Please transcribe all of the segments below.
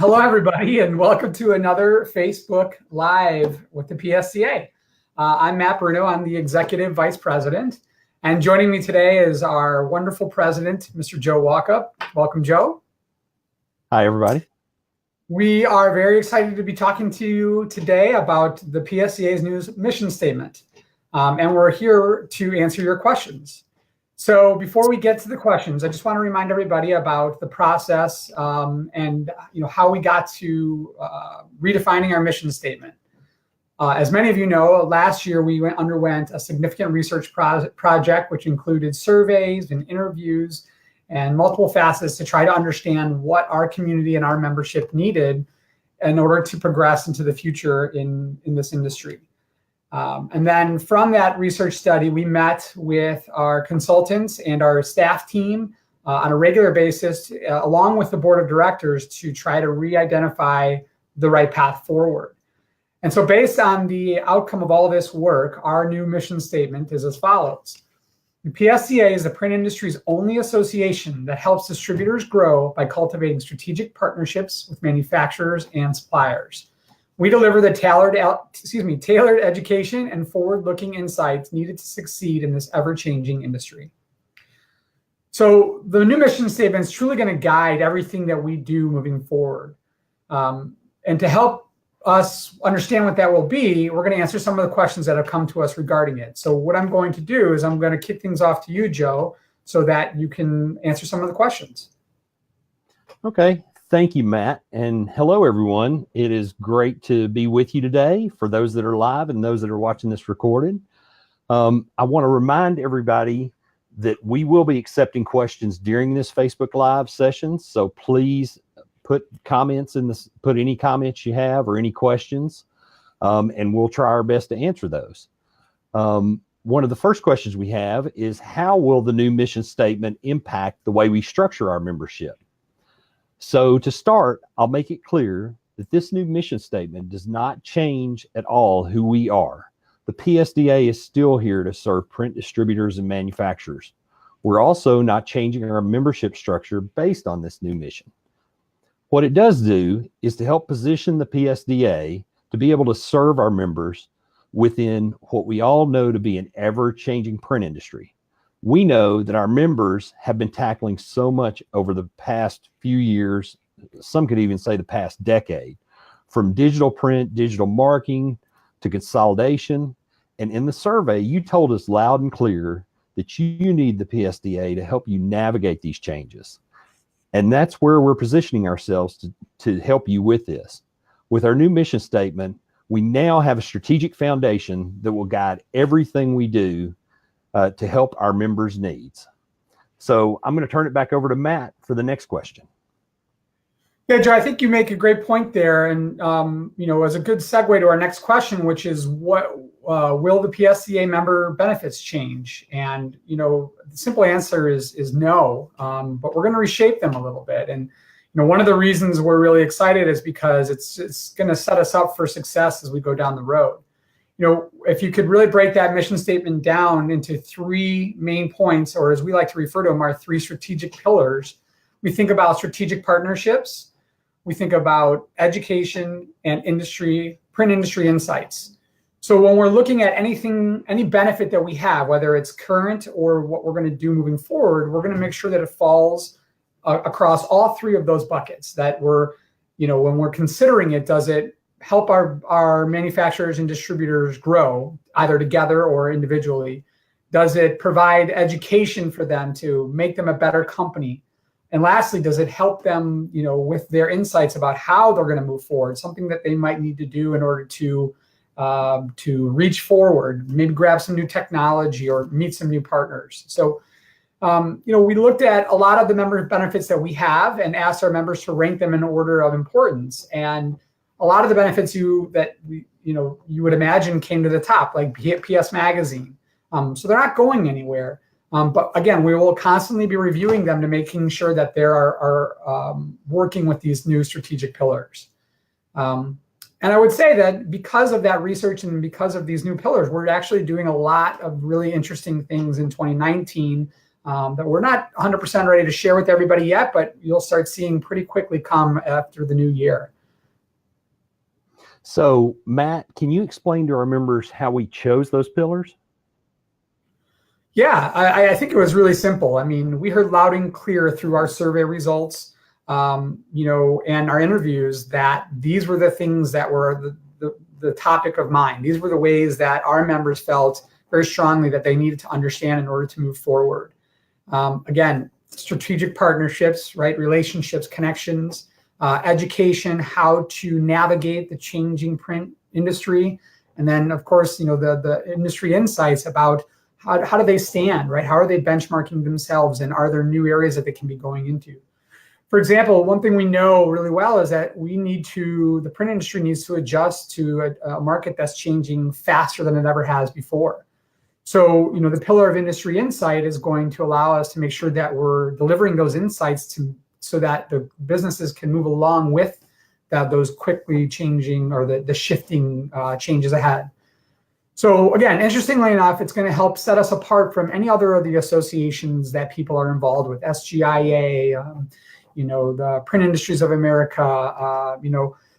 Hello, everybody, and welcome to another Facebook Live with the PSDA. I'm Matt Bruno. I'm the Executive Vice President. And joining me today is our wonderful President, Mr. Joe Walkup. Welcome, Joe. Hi, everybody. We are very excited to be talking to you today about the PSDA's new mission statement. And we're here to answer your questions. So before we get to the questions, I just want to remind everybody about the process and how we got to redefining our mission statement. As many of you know, last year we underwent a significant research project, which included surveys and interviews and multiple facets to try to understand what our community and our membership needed in order to progress into the future in this industry. And then from that research study, we met with our consultants and our staff team on a regular basis, along with the board of directors, to try to re-identify the right path forward. And so based on the outcome of all of this work, our new mission statement is as follows. The PSDA is the print industry's only association that helps distributors grow by cultivating strategic partnerships with manufacturers and suppliers. We deliver the tailored education and forward-looking insights needed to succeed in this ever-changing industry. So the new mission statement is truly going to guide everything that we do moving forward. And to help us understand what that will be, we're going to answer some of the questions that have come to us regarding it. So what I'm going to do is I'm going to kick things off to you, Joe, so that you can answer some of the questions. Okay. Thank you, Matt. And hello, everyone. It is great to be with you today for those that are live and those that are watching this recorded. I want to remind everybody that we will be accepting questions during this Facebook Live session. So please put comments in this, put any comments you have or any questions, and we'll try our best to answer those. One of the first questions we have is, how will the new mission statement impact the way we structure our membership? So to start, I'll make it clear that this new mission statement does not change at all who we are. The PSDA is still here to serve print distributors and manufacturers. We're also not changing our membership structure based on this new mission. What it does do is to help position the PSDA to be able to serve our members within what we all know to be an ever-changing print industry. We know that our members have been tackling so much over the past few years, some could even say the past decade, from digital print, digital marketing, to consolidation. And in the survey, you told us loud and clear that you need the PSDA to help you navigate these changes. And that's where we're positioning ourselves to help you with this. With our new mission statement, we now have a strategic foundation that will guide everything we do to help our members' needs. So I'm going to turn it back over to Matt for the next question. Yeah, Joe, I think you make a great point there. And, as a good segue to our next question, which is what will the PSDA member benefits change? And, the simple answer is no, but we're going to reshape them a little bit. And, one of the reasons we're really excited is because it's going to set us up for success as we go down the road. If you could really break that mission statement down into three main points, or as we like to refer to them, our three strategic pillars, we think about strategic partnerships, we think about education and print industry insights. So when we're looking at any benefit that we have, whether it's current or what we're going to do moving forward, we're going to make sure that it falls across all three of those buckets, that when we're considering it, does it help our manufacturers and distributors grow, either together or individually? Does it provide education for them to make them a better company? And lastly, does it help them, with their insights about how they're going to move forward, something that they might need to do in order to reach forward, maybe grab some new technology or meet some new partners? So, we looked at a lot of the member benefits that we have and asked our members to rank them in order of importance. And a lot of the benefits you would imagine came to the top, like PS Magazine. So they're not going anywhere. But again, we will constantly be reviewing them to making sure that they are working with these new strategic pillars. And I would say that because of that research and because of these new pillars, we're actually doing a lot of really interesting things in 2019 that we're not 100% ready to share with everybody yet, but you'll start seeing pretty quickly come after the new year. So, Matt, can you explain to our members how we chose those pillars? Yeah, I think it was really simple. I mean, we heard loud and clear through our survey results, and our interviews that these were the things that were the topic of mind. These were the ways that our members felt very strongly that they needed to understand in order to move forward. Again, strategic partnerships, right? Relationships, connections, education, how to navigate the changing print industry. And then, of course, the industry insights about how do they stand, right? How are they benchmarking themselves, and are there new areas that they can be going into? For example, one thing we know really well is that the print industry needs to adjust to a market that's changing faster than it ever has before. So, the pillar of industry insight is going to allow us to make sure that we're delivering those insights so that the businesses can move along with those quickly changing or the shifting changes ahead. So again, interestingly enough, it's going to help set us apart from any other of the associations that people are involved with, SGIA, the Print Industries of America,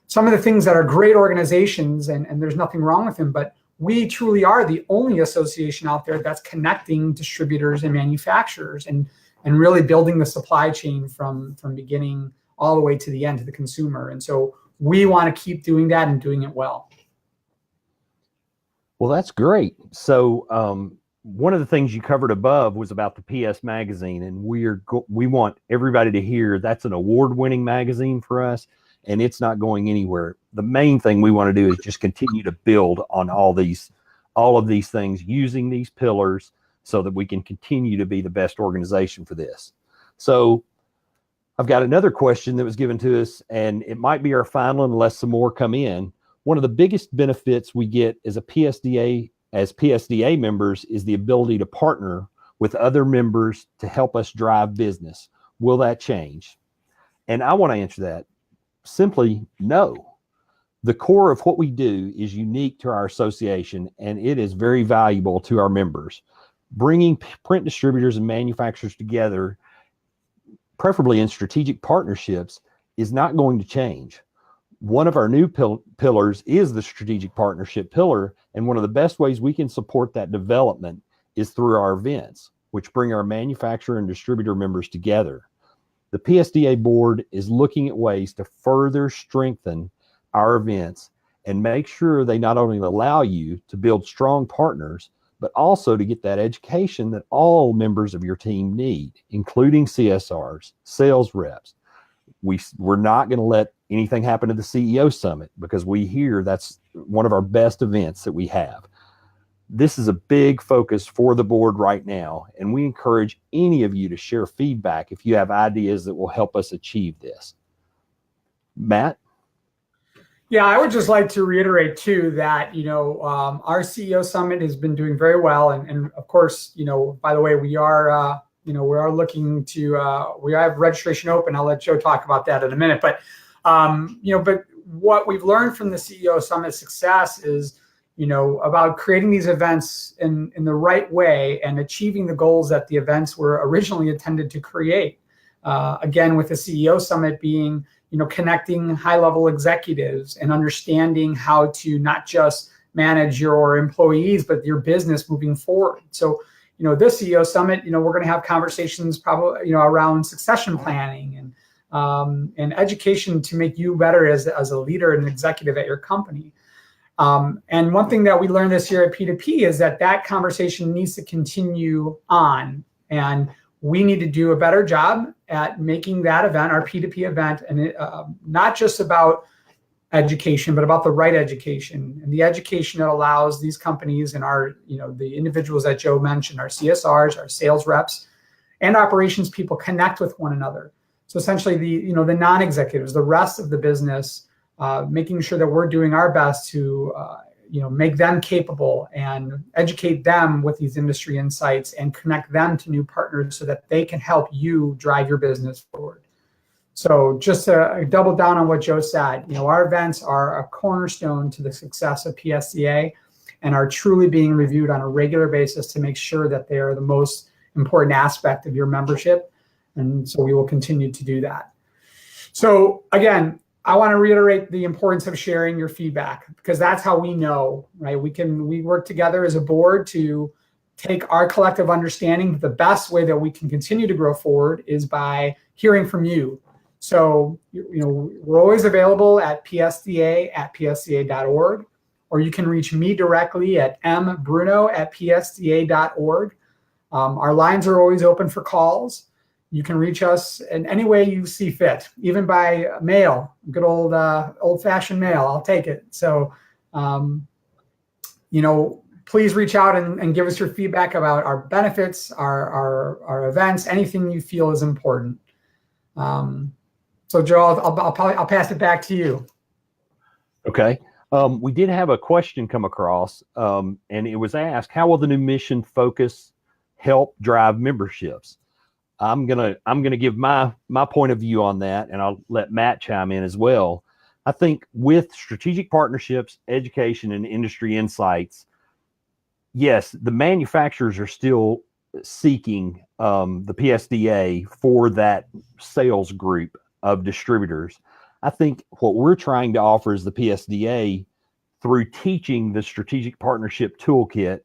some of the things that are great organizations, and there's nothing wrong with them, but we truly are the only association out there that's connecting distributors and manufacturers and really building the supply chain from beginning all the way to the end to the consumer. And so we want to keep doing that and doing it well. Well, that's great. So one of the things you covered above was about the PS magazine, and we want everybody to hear that's an award-winning magazine for us, and it's not going anywhere. The main thing we want to do is just continue to build on all of these things using these pillars so that we can continue to be the best organization for this. So I've got another question that was given to us, and it might be our final unless some more come in. One of the biggest benefits we get as PSDA members is the ability to partner with other members to help us drive business. Will that change? And I want to answer that. Simply, no. The core of what we do is unique to our association, and it is very valuable to our members. Bringing print distributors and manufacturers together, preferably in strategic partnerships, is not going to change. One of our new pillars is the strategic partnership pillar, and one of the best ways we can support that development is through our events, which bring our manufacturer and distributor members together. The PSDA board is looking at ways to further strengthen our events and make sure they not only allow you to build strong partners, but also to get that education that all members of your team need, including CSRs, sales reps. We're not going to let anything happen to the CEO Summit because we hear that's one of our best events that we have. This is a big focus for the board right now, and we encourage any of you to share feedback if you have ideas that will help us achieve this. Matt? Yeah, I would just like to reiterate too that our CEO Summit has been doing very well, and of course, by the way, we are looking to we have registration open. I'll let Joe talk about that in a minute, but but what we've learned from the CEO Summit success is about creating these events in the right way and achieving the goals that the events were originally intended to create. Again, with the CEO Summit being connecting high-level executives and understanding how to not just manage your employees, but your business moving forward. So, this CEO Summit, we're going to have conversations probably, around succession planning and education to make you better as a leader and executive at your company. And one thing that we learned this year at P2P is that conversation needs to continue on, and we need to do a better job at making that event, our P2P event, and not just about education, but about the right education and the education that allows these companies and our, the individuals that Joe mentioned, our CSRs, our sales reps, and operations people connect with one another. So essentially, the non-executives, the rest of the business, making sure that we're doing our best to make them capable and educate them with these industry insights and connect them to new partners so that they can help you drive your business forward. So just to double down on what Joe said, our events are a cornerstone to the success of PSDA and are truly being reviewed on a regular basis to make sure that they are the most important aspect of your membership. And so we will continue to do that. So again, I want to reiterate the importance of sharing your feedback, because that's how we know, right? We work together as a board to take our collective understanding. The best way that we can continue to grow forward is by hearing from you. So, we're always available at psda@psda.org, or you can reach me directly at mbruno@psda.org. Our lines are always open for calls. You can reach us in any way you see fit, even by mail, good old-fashioned mail. I'll take it. So, please reach out and give us your feedback about our benefits, our events, anything you feel is important. So, Joe, I'll pass it back to you. Okay. We did have a question come across, and it was asked, how will the new mission focus help drive memberships? I'm gonna give my point of view on that, and I'll let Matt chime in as well. I think with strategic partnerships, education, and industry insights, yes, the manufacturers are still seeking the PSDA for that sales group of distributors. I think what we're trying to offer is the PSDA through teaching the strategic partnership toolkit,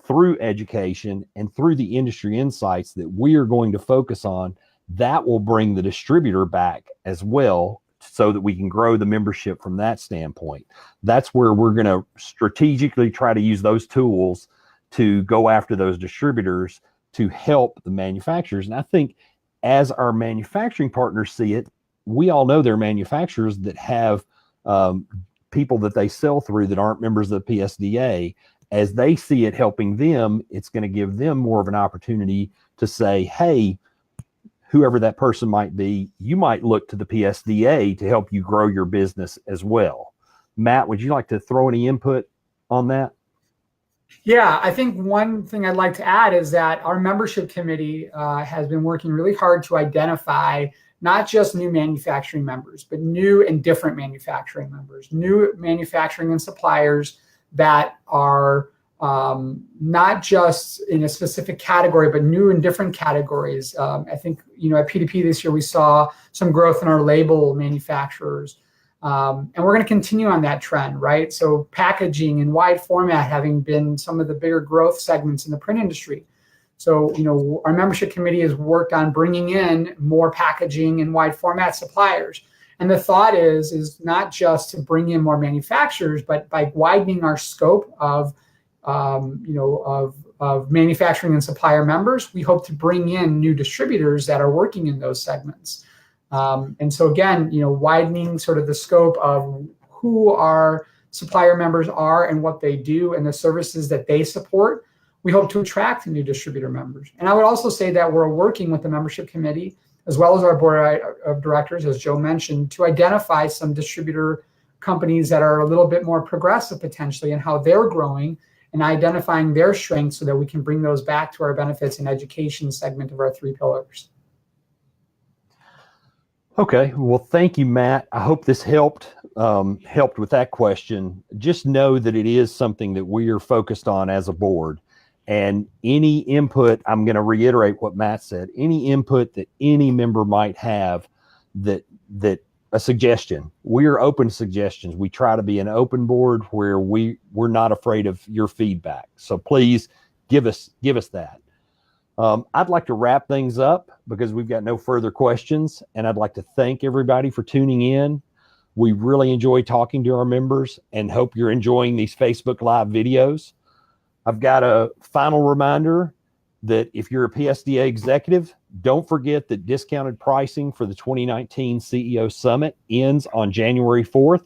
through education, and through the industry insights that we are going to focus on. That will bring the distributor back as well, so that we can grow the membership from that standpoint. That's where we're going to strategically try to use those tools to go after those distributors to help the manufacturers. And I think as our manufacturing partners see it, we all know there are manufacturers that have people that they sell through that aren't members of the PSDA. As they see it helping them, it's going to give them more of an opportunity to say, hey, whoever that person might be, you might look to the PSDA to help you grow your business as well. Matt, would you like to throw any input on that? Yeah, I think one thing I'd like to add is that our membership committee has been working really hard to identify not just new manufacturing members, but new and different manufacturing members, new manufacturing and suppliers that are not just in a specific category, but new and different categories. I think, at P2P this year, we saw some growth in our label manufacturers. And we're going to continue on that trend, right? So packaging and wide format having been some of the bigger growth segments in the print industry. So, our membership committee has worked on bringing in more packaging and wide format suppliers. And the thought is not just to bring in more manufacturers, but by widening our scope of manufacturing and supplier members, we hope to bring in new distributors that are working in those segments. And so again, widening sort of the scope of who our supplier members are and what they do and the services that they support, we hope to attract new distributor members. And I would also say that we're working with the membership committee as well as our board of directors, as Joe mentioned, to identify some distributor companies that are a little bit more progressive potentially in how they're growing and identifying their strengths so that we can bring those back to our benefits and education segment of our 3 pillars. Okay, well, thank you, Matt. I hope this helped with that question. Just know that it is something that we are focused on as a board. And any input, I'm going to reiterate what Matt said, any input that any member might have, that a suggestion, we are open to suggestions. We try to be an open board where we're not afraid of your feedback. So please give us that. I'd like to wrap things up because we've got no further questions, and I'd like to thank everybody for tuning in. We really enjoy talking to our members and hope you're enjoying these Facebook Live videos. I've got a final reminder that if you're a PSDA executive, don't forget that discounted pricing for the 2019 CEO Summit ends on January 4th.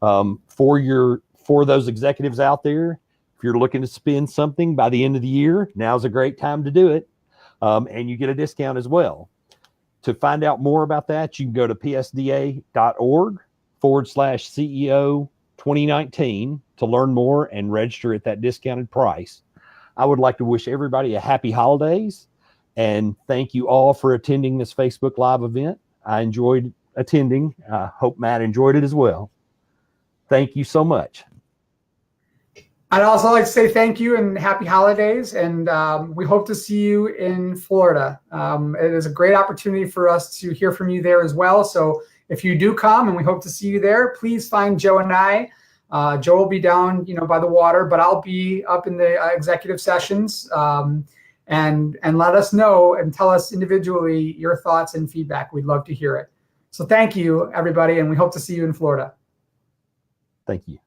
For those executives out there, if you're looking to spend something by the end of the year, now's a great time to do it. And you get a discount as well. To find out more about that, you can go to psda.org/CEO 2019 to learn more and register at that discounted price. I would like to wish everybody a happy holidays and thank you all for attending this Facebook Live event. I enjoyed attending. I hope Matt enjoyed it as well. Thank you so much. I'd also like to say thank you and happy holidays. And we hope to see you in Florida. It is a great opportunity for us to hear from you there as well. So if you do come, and we hope to see you there, please find Joe and I. Joe will be down, by the water, but I'll be up in the executive sessions. And let us know and tell us individually your thoughts and feedback. We'd love to hear it. So thank you, everybody, and we hope to see you in Florida. Thank you.